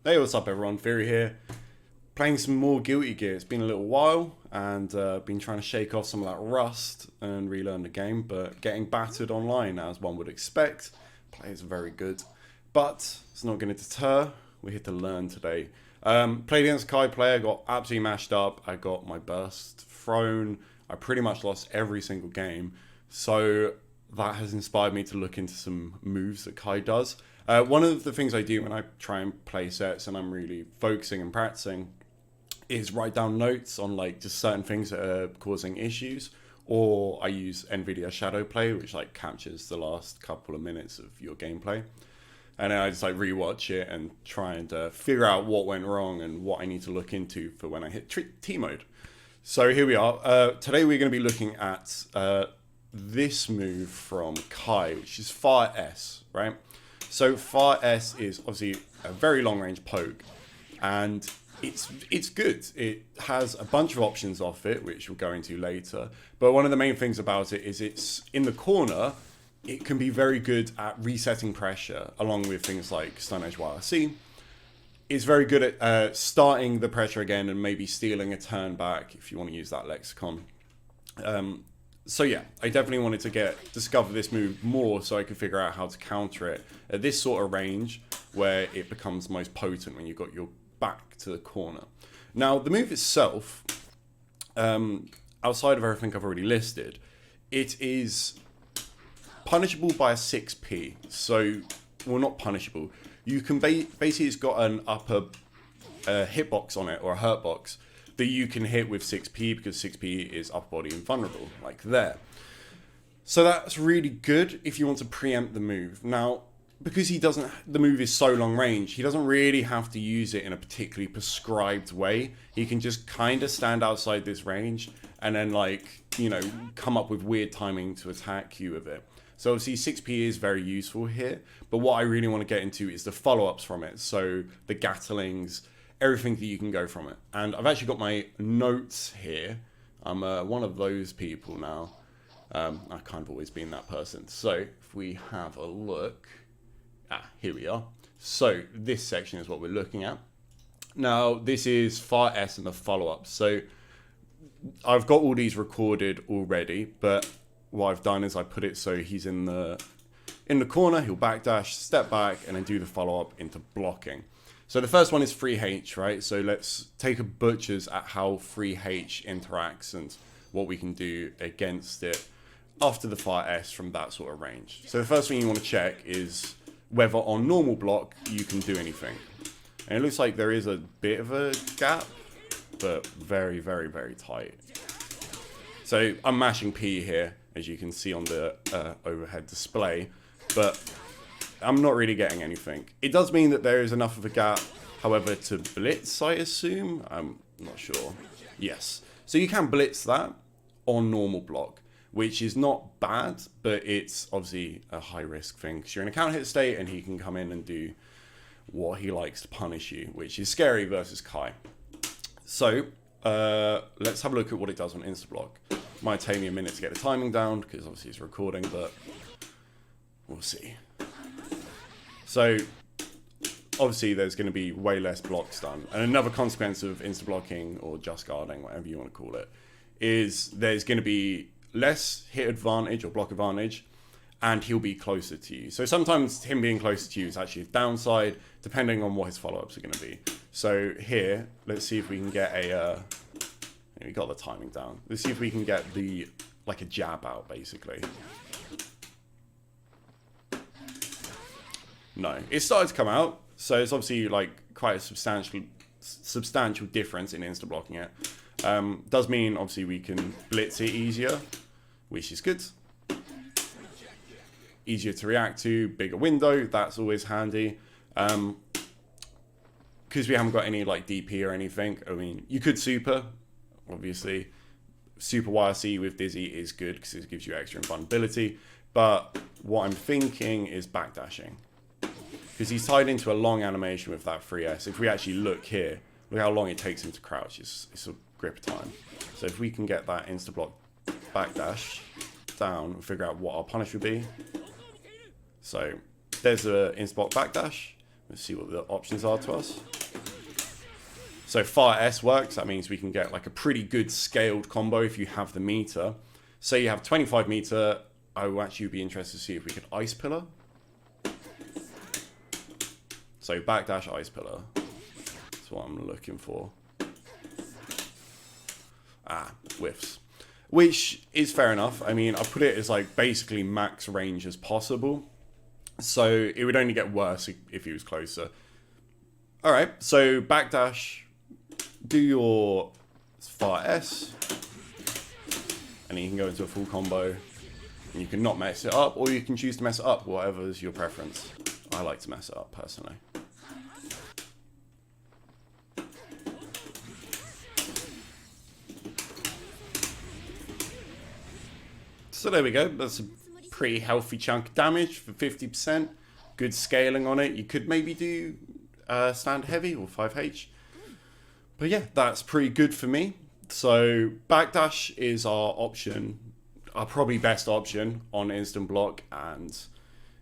Hey, what's up everyone, Theory here. Playing some more Guilty Gear. It's been a little while and been trying to shake off some of that rust and relearn the game, but getting battered online as one would expect. Players are very good, but it's not going to deter. We're here to learn today. Played against a Kai player, got absolutely mashed up. I got my burst thrown. I pretty much lost every single game. So that has inspired me to look into some moves that Kai does. One of the things I do when I try and play sets and I'm really focusing and practicing is write down notes on like just certain things that are causing issues, or I use NVIDIA Shadow Play, which like captures the last couple of minutes of your gameplay, and then I just like rewatch it and try and figure out what went wrong and what I need to look into for when I hit T mode. So here we are. Today we're going to be looking at this move from Kai, which is Fire S, right? So Fire S is obviously a very long range poke, and it's good. It has a bunch of options off it, which we'll go into later. But one of the main things about it is it's in the corner. It can be very good at resetting pressure, along with things like Stone Edge YRC. It's very good at starting the pressure again and maybe stealing a turn back, if you want to use that lexicon. So yeah, I definitely wanted to discover this move more so I could figure out how to counter it at this sort of range where it becomes most potent when you've got your back to the corner. Now, the move itself, outside of everything I've already listed, it is punishable by a 6p. So, well, not punishable. You can basically, it's got an upper hitbox on it, or a hurt box, that you can hit with 6p, because 6p is upper body and vulnerable, like there. So that's really good if you want to preempt the move. Now, because the move is so long range, he doesn't really have to use it in a particularly prescribed way. He can just kind of stand outside this range and then, like, you know, come up with weird timing to attack you with it. So obviously 6p is very useful here, but what I really want to get into is the follow-ups from it. So the Gatlings, everything that you can go from it. And I've actually got my notes here. I'm one of those people now. I've kind of always been that person. So if we have a look, here we are. So this section is what we're looking at. Now this is Fire S and the follow-up. So I've got all these recorded already, but what I've done is I put it so he's in the corner, he'll backdash, step back, and then do the follow-up into blocking. So the first one is free H, right? So let's take a butcher's at how free H interacts and what we can do against it after the Fire S from that sort of range. So the first thing you want to check is whether on normal block you can do anything. And it looks like there is a bit of a gap, but very, very, very tight. So I'm mashing P here, as you can see on the overhead display, but I'm not really getting anything. It does mean that there is enough of a gap, however, to blitz, I assume. I'm not sure. Yes. So you can blitz that on normal block, which is not bad, but it's obviously a high-risk thing, because you're in a counter-hit state, and he can come in and do what he likes to punish you, which is scary versus Kai. So let's have a look at what it does on insta-block. Might take me a minute to get the timing down, because obviously it's recording, but we'll see. So, obviously there's going to be way less blocks done. And another consequence of insta-blocking, or just guarding, whatever you want to call it, is there's going to be less hit advantage or block advantage, and he'll be closer to you. So sometimes him being closer to you is actually a downside, depending on what his follow-ups are going to be. So here, let's see if we can get we got the timing down. Let's see if we can get like a jab out, basically. No, it started to come out, so it's obviously like quite a substantial difference in insta blocking it. Does mean obviously we can blitz it easier, which is good. Easier to react to, bigger window, that's always handy. Because we haven't got any like DP or anything. I mean, you could super, obviously. Super YRC with Dizzy is good because it gives you extra invulnerability. But what I'm thinking is backdashing, because he's tied into a long animation with that 3S. If we actually look here, look how long it takes him to crouch. It's a grip time. So if we can get that insta-block backdash down and figure out what our punish would be. So there's an insta-block backdash. Let's see what the options are to us. So Fire S works. That means we can get like a pretty good scaled combo if you have the meter. Say you have 25 meter. I will actually be interested to see if we could Ice Pillar. So backdash Ice Pillar. That's what I'm looking for. Whiffs. Which is fair enough. I mean, I put it as like basically max range as possible. So it would only get worse if he was closer. Alright, so backdash, do your Fire S, and then you can go into a full combo. And you can not mess it up, or you can choose to mess it up, whatever is your preference. I like to mess it up, personally. So there we go. That's a pretty healthy chunk of damage for 50%. Good scaling on it. You could maybe do stand heavy or 5H. But yeah, that's pretty good for me. So backdash is our option. Our probably best option on instant block, and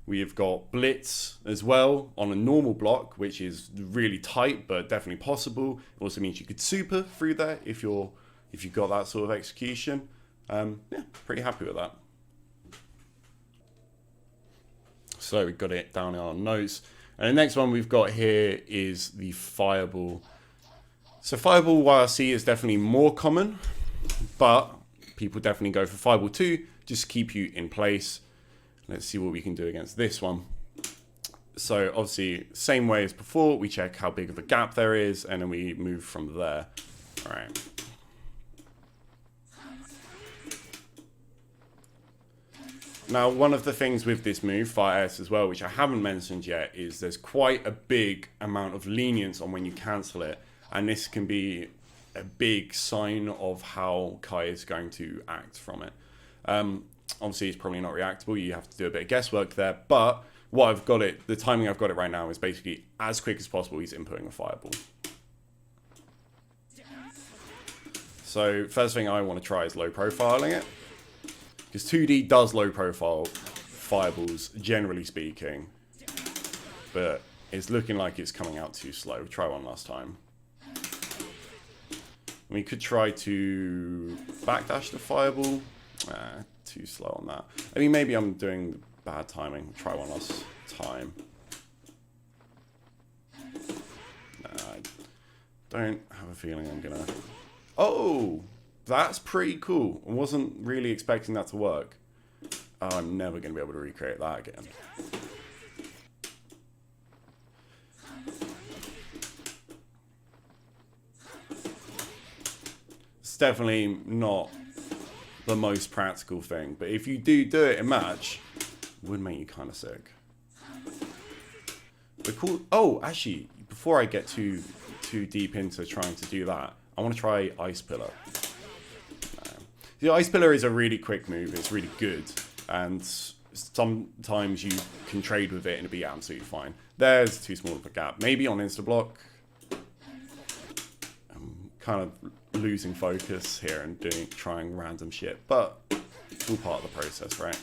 we've got blitz as well on a normal block, which is really tight but definitely possible. It also means you could super through there if you've got that sort of execution. Yeah, pretty happy with that. So we've got it down in our notes, and the next one we've got here is the Fireball. So Fireball YRC is definitely more common, but people definitely go for Fireball 2, just to keep you in place. Let's see what we can do against this one. So obviously, same way as before, we check how big of a gap there is, and then we move from there. All right. Now, one of the things with this move, Fire S as well, which I haven't mentioned yet, is there's quite a big amount of lenience on when you cancel it, and this can be a big sign of how Kai is going to act from it. Obviously, it's probably not reactable. You have to do a bit of guesswork there. But what I've got it, the timing I've got it right now is basically as quick as possible. He's inputting a Fireball. So first thing I want to try is low profiling it, because 2D does low profile Fireballs, generally speaking. But it's looking like it's coming out too slow. We'll try one last time. We could try to backdash the Fireball. Too slow on that. I mean, maybe I'm doing bad timing. We'll try one last time. I don't have a feeling I'm gonna... Oh! That's pretty cool. I wasn't really expecting that to work. Oh, I'm never gonna be able to recreate that again. Definitely not the most practical thing, but if you do it in match, it would make you kind of sick. But cool. Oh, actually, before I get too deep into trying to do that, I want to try Ice Pillar. The Ice Pillar is a really quick move. It's really good, and sometimes you can trade with it and it'll be absolutely fine. There's too small of a gap. Maybe on insta block. I'm kind of losing focus here and trying random shit, but it's all part of the process, right?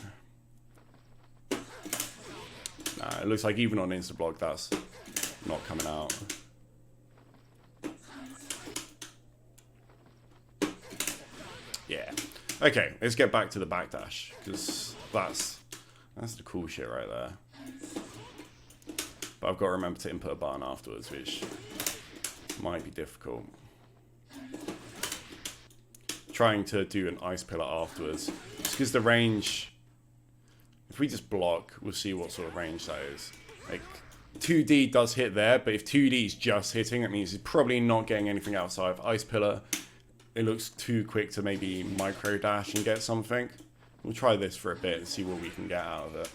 Nah, it looks like even on insta block that's not coming out. Yeah. Okay, let's get back to the backdash, because that's the cool shit right there. But I've got to remember to input a button afterwards, which might be difficult. Trying to do an Ice Pillar afterwards, because the range, if we just block, we'll see what sort of range that is. Like 2D does hit there, but if 2D is just hitting, that means he's probably not getting anything outside of Ice Pillar. It looks too quick to maybe micro dash and get something. We'll try this for a bit and see what we can get out of it.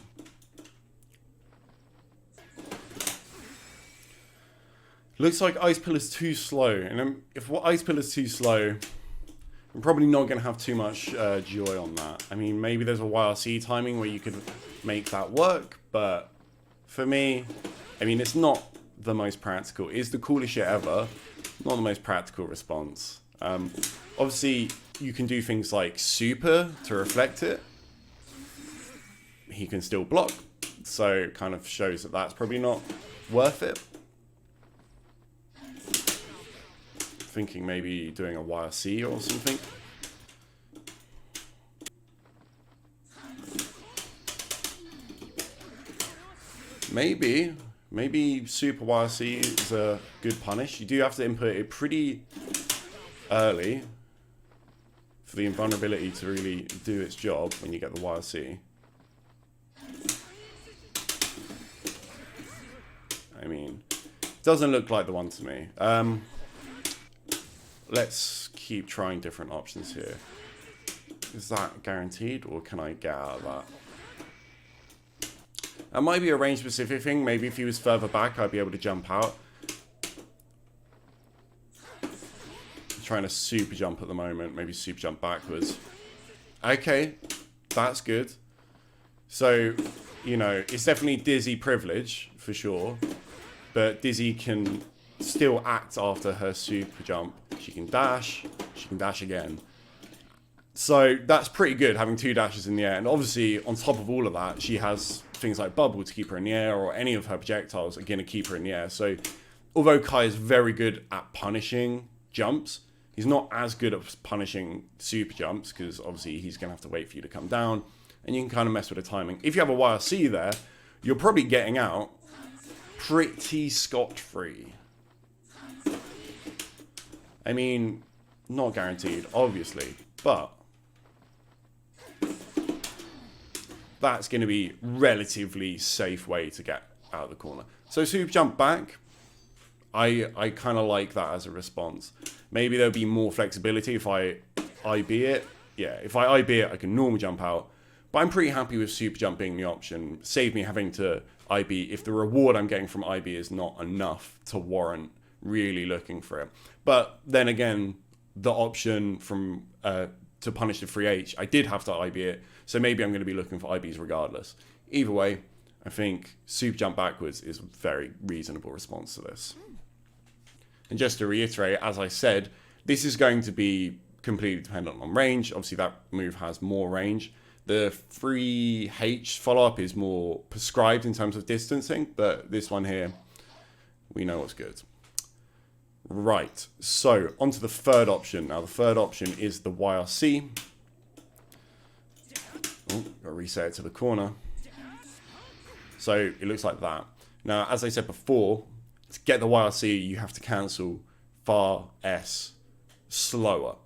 Looks like Ice Pillar's too slow, and if Ice Pillar's too slow, I'm probably not going to have too much joy on that. I mean, maybe there's a YRC timing where you could make that work, but for me, I mean, it's not the most practical. It's the coolest shit ever, not the most practical response. Obviously, you can do things like super to reflect it. He can still block, so it kind of shows that that's probably not worth it. Thinking maybe doing a YRC or something. Maybe Super YRC is a good punish. You do have to input it pretty early for the invulnerability to really do its job when you get the YRC. I mean, doesn't look like the one to me. Let's keep trying different options here. Is that guaranteed, or can I get out of that? That might be a range specific thing. Maybe if he was further back, I'd be able to jump out. I'm trying to super jump at the moment. Maybe super jump backwards. Okay, that's good. So, you know, it's definitely Dizzy privilege, for sure. But Dizzy can still act after her super jump. She can dash again. So that's pretty good, having 2 dashes in the air. And obviously, on top of all of that, she has things like Bubble to keep her in the air, or any of her projectiles are going to keep her in the air. So although Kai is very good at punishing jumps, he's not as good at punishing super jumps, because obviously he's going to have to wait for you to come down. And you can kind of mess with the timing. If you have a YRC there, you're probably getting out pretty scot-free. I mean, not guaranteed, obviously, but that's going to be relatively safe way to get out of the corner. So super jump back, I kind of like that as a response. Maybe there'll be more flexibility if I IB it. Yeah, if I IB it, I can normal jump out. But I'm pretty happy with super jump being the option. Save me having to IB if the reward I'm getting from IB is not enough to warrant really looking for it. But then again, the option from to punish the free H, I did have to IB it, so maybe I'm going to be looking for IBs regardless. Either way, I think super jump backwards is a very reasonable response to this. And just to reiterate, as I said, this is going to be completely dependent on range. Obviously, that move has more range. The free H follow-up is more prescribed in terms of distancing, but this one here, we know what's good. Right, so onto the third option. Now, the third option is the YRC. Oh, gotta reset it to the corner. So it looks like that. Now, as I said before, to get the YRC, you have to cancel far S slower.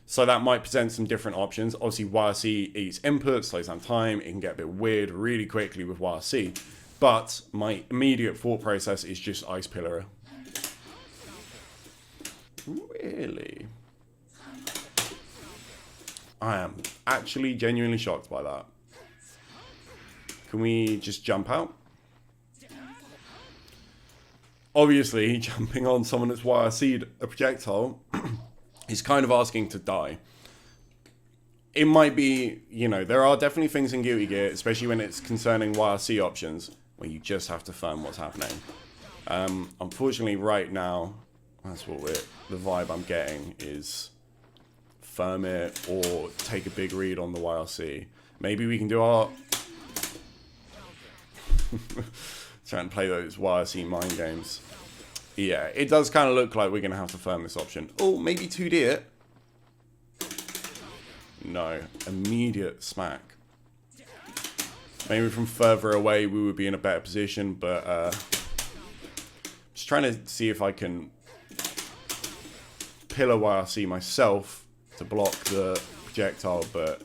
So that might present some different options. Obviously, YRC eats input, slows down time. It can get a bit weird really quickly with YRC. But my immediate thought process is just Ice Pillar. Really? I am actually genuinely shocked by that. Can we just jump out? Obviously, jumping on someone that's YRC'd a projectile is kind of asking to die. It might be, you know, there are definitely things in Guilty Gear, especially when it's concerning YRC options, where you just have to firm what's happening. Unfortunately, right now, that's what the vibe I'm getting is firm it or take a big read on the YRC. Maybe we can do our... try and play those YRC mind games. Yeah, it does kind of look like we're going to have to firm this option. Oh, maybe 2D it. No, immediate smack. Maybe from further away we would be in a better position, but just trying to see if I can pillar YRC myself to block the projectile, but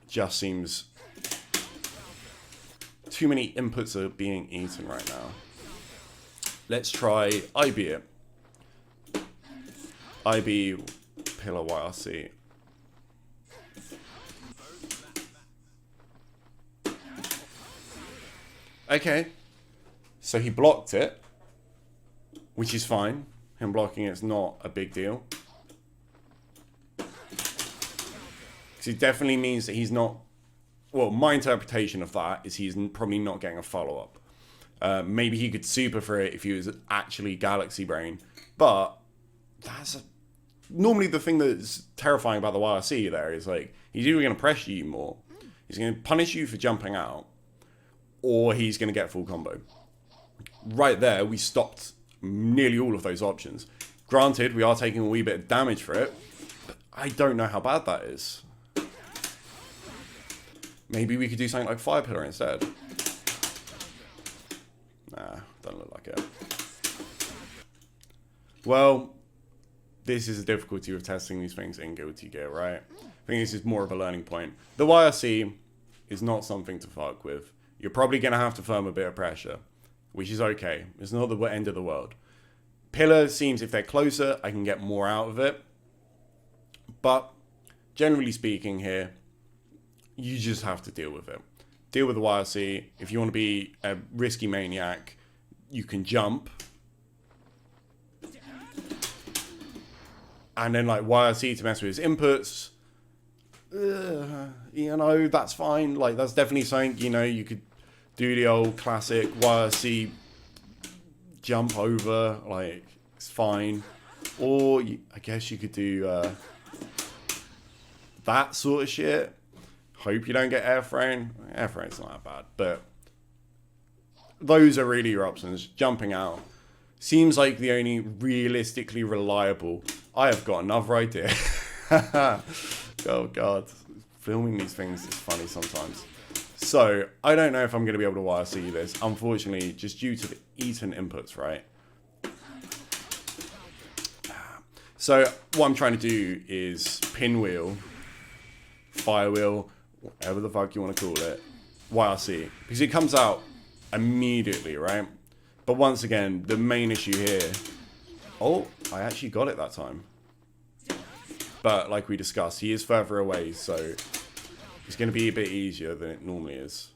just seems too many inputs are being eaten right now. Let's try IB it. IB pillar YRC. Okay, so he blocked it, which is fine. Him blocking it's not a big deal. Because it definitely means that he's not... Well, my interpretation of that is he's probably not getting a follow-up. Maybe he could super for it if he was actually Galaxy Brain. But that's normally the thing that's terrifying about the YRC there is like, he's either going to pressure you more, he's going to punish you for jumping out, or he's going to get full combo. right there, we stopped nearly all of those options. Granted, we are taking a wee bit of damage for it, but I don't know how bad that is. Maybe we could do something like Fire Pillar instead. Nah, doesn't look like it. Well, this is the difficulty of testing these things in Guilty Gear, right? I think this is more of a learning point. The YRC is not something to fuck with. You're probably going to have to firm a bit of pressure, which is okay. It's not the end of the world. Pillar seems if they're closer, I can get more out of it. But generally speaking here, you just have to deal with it. Deal with the YRC. If you want to be a risky maniac, you can jump. And then like YRC to mess with his inputs. You know, that's fine. Like that's definitely something, you know, you could do the old classic YRC jump over. Like it's fine. Or I guess you could do that sort of shit. Hope you don't get air thrown. Air thrown's not that bad, but those are really your options. Jumping out seems like the only realistically reliable. I have got another idea. Oh god, filming these things is funny sometimes. So I don't know if I'm going to be able to YRC this, unfortunately, just due to the Eaton inputs, right? So what I'm trying to do is pinwheel, firewheel, whatever the fuck you want to call it, YRC, because it comes out immediately, right? But once again, the main issue here, oh, I actually got it that time. But like we discussed, he is further away, so it's going to be a bit easier than it normally is.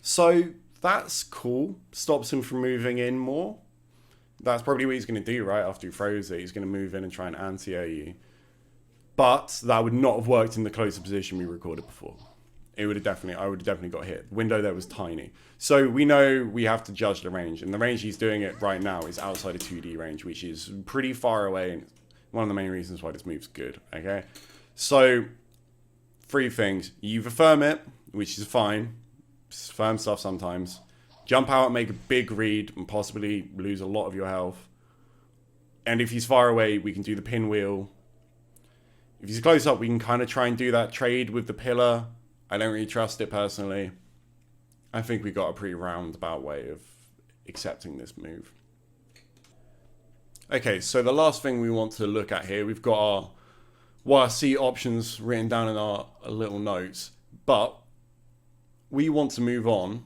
So that's cool. Stops him from moving in more. That's probably what he's going to do, right? After he throws it, he's going to move in and try and anti-air you. But that would not have worked in the closer position we recorded before. I would have definitely got hit. The window there was tiny. So we know we have to judge the range. And the range he's doing it right now is outside of 2D range, which is pretty far away. And one of the main reasons why this move's good, okay? So, 3 things. You either firm it, which is fine. Firm stuff sometimes. Jump out, make a big read, and possibly lose a lot of your health. And if he's far away, we can do the pinwheel. If he's close up, we can kind of try and do that trade with the pillar. I don't really trust it personally. I think we got a pretty roundabout way of accepting this move. Okay, so the last thing we want to look at here, we've got our YRC options written down in our little notes, but we want to move on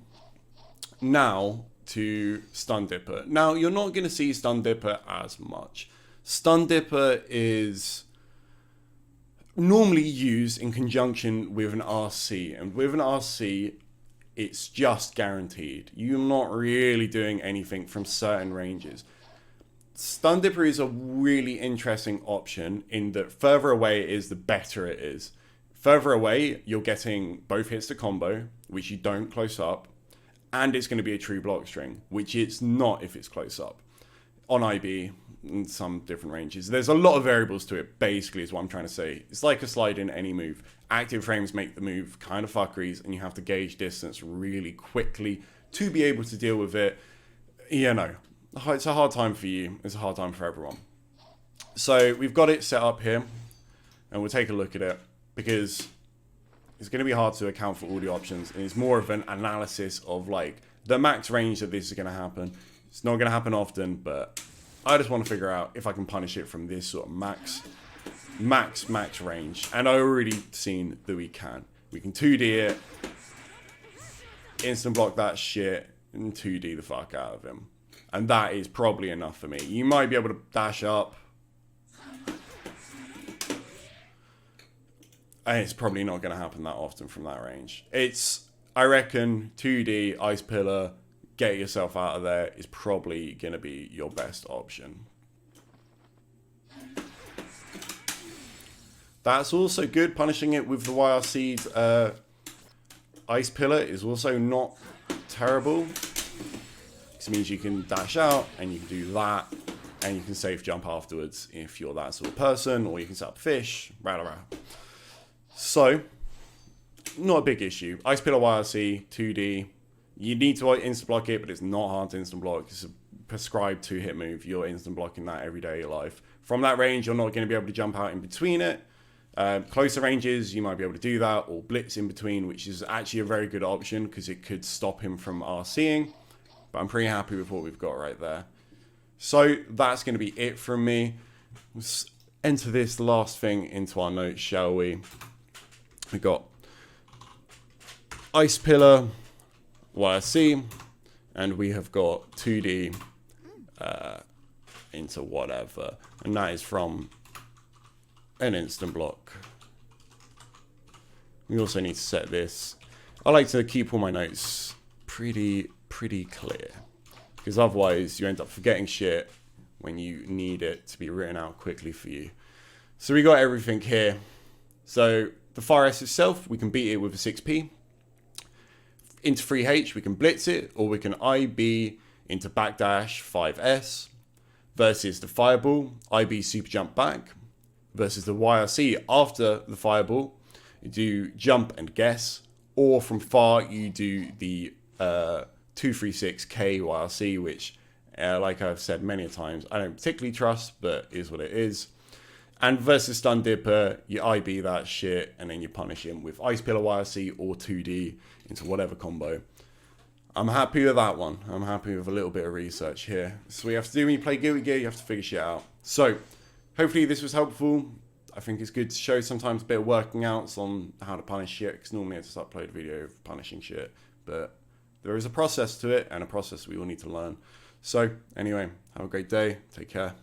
now to Stun Dipper. Now, you're not going to see Stun Dipper as much. Stun Dipper is normally used in conjunction with an RC, and with an RC it's just guaranteed. You're not really doing anything from certain ranges. Stun Dipper is a really interesting option in that further away it is, the better it is. Further away you're getting both hits to combo, which you don't close up, and it's going to be a true block string, which it's not if it's close up. On IB, in some different ranges. There's a lot of variables to it, basically, is what I'm trying to say. It's like a slide in any move. Active frames make the move kind of fuckeries, and you have to gauge distance really quickly to be able to deal with it. You know, it's a hard time for you. It's a hard time for everyone. So we've got it set up here, and we'll take a look at it, because it's going to be hard to account for all the options, and it's more of an analysis of like the max range that this is going to happen. It's not going to happen often, but I just want to figure out if I can punish it from this sort of max range. And I already seen that we can. We can 2D it, instant block that shit, and 2D the fuck out of him. And that is probably enough for me. You might be able to dash up. And it's probably not going to happen that often from that range. It's, I reckon, 2D, Ice Pillar, get yourself out of there is probably going to be your best option. That's also good. Punishing it with the YRC's Ice Pillar is also not terrible. This means you can dash out and you can do that, and you can safe jump afterwards if you're that sort of person, or you can set up fish, rah, rah, rah. So not a big issue. Ice Pillar YRC, 2D. You need to instant block it, but it's not hard to instant block. It's a prescribed 2-hit move. You're instant blocking that every day of your life. From that range, you're not going to be able to jump out in between it. Closer ranges, you might be able to do that, or blitz in between, which is actually a very good option because it could stop him from RCing. But I'm pretty happy with what we've got right there. So that's going to be it from me. Let's enter this last thing into our notes, shall we? We got Ice Pillar, YRC, and we have got 2D into whatever. And that is from an instant block. We also need to set this. I like to keep all my notes pretty clear, because otherwise you end up forgetting shit when you need it to be written out quickly for you. So we got everything here. So the Fire S itself, we can beat it with a 6P. Into 3H, we can blitz it, or we can IB into backdash 5S. Versus the Fireball, IB super jump back. Versus the YRC, after the Fireball, you do jump and guess. Or from far, you do the 236K YRC, which, like I've said many times, I don't particularly trust, but is what it is. And versus Stun Dipper, you IB that shit, and then you punish him with Ice Pillar YRC or 2D into whatever combo. I'm happy with that one. I'm happy with a little bit of research here. So we have to do when you play Guilty Gear, you have to figure shit out. So hopefully this was helpful. I think it's good to show sometimes a bit of working outs on how to punish shit, because normally I just upload a video of punishing shit. But there is a process to it, and a process we all need to learn. So anyway, have a great day. Take care.